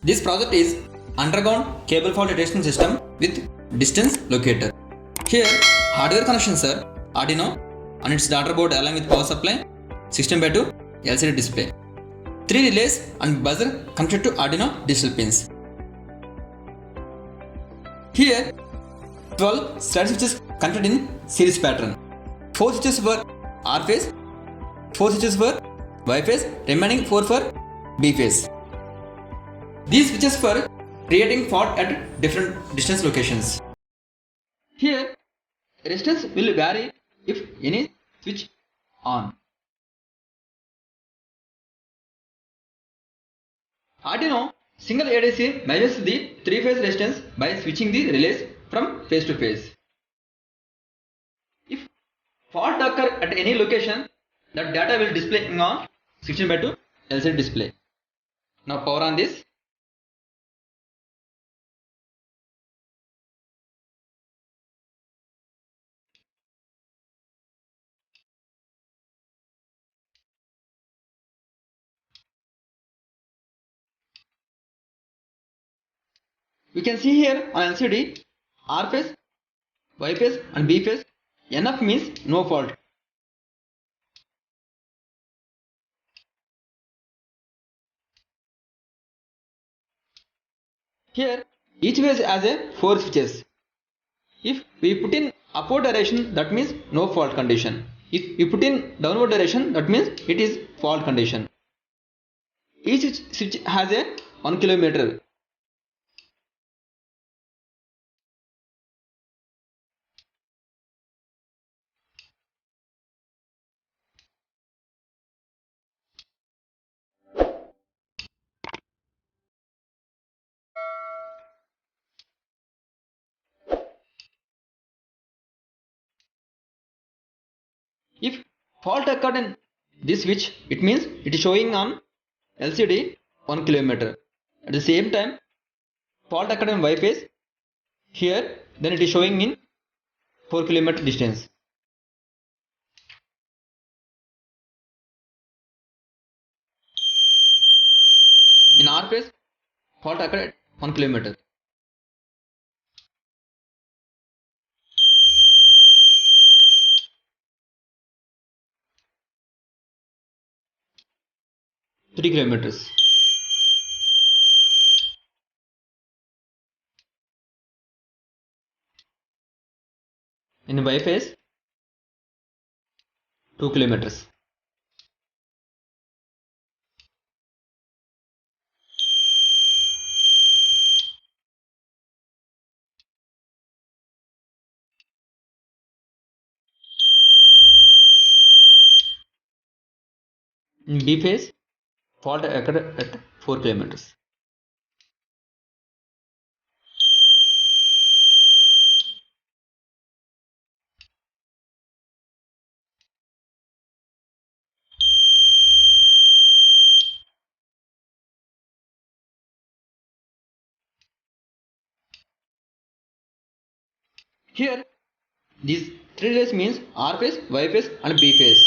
This project is underground cable fault detection system with distance locator. Here hardware connections are Arduino and its daughter board along with power supply, 16:2 LCD display. 3 relays and buzzer connected to Arduino digital pins. Here 12 slide switches connected in series pattern. 4 switches for R phase, 4 switches for Y phase, remaining 4 for B phase. These switches for creating fault at different distance locations. Here, resistance will vary if any switch on. Arduino single ADC measures the 3-phase resistance by switching the relays from phase to phase. If fault occur at any location, that data will display on 16:2 LCD display. Now power on this. We can see here on LCD R phase, Y phase and B phase. NF means no fault. Here each phase has a 4 switches. If we put in upward direction, that means no fault condition. If we put in downward direction, that means it is fault condition. Each switch has a 1 kilometer. If fault occurred in this switch, it means it is showing on LCD 1 kilometer. At the same time, fault occurred in Y phase here, then it is showing in 4 kilometer distance. In R phase, fault occurred at 1 kilometer. Three kilometers. In Y phase, 2 kilometers. In B phase, fault occurred at 4 kilometers. Here, these 3 relays means R phase, Y phase and B phase.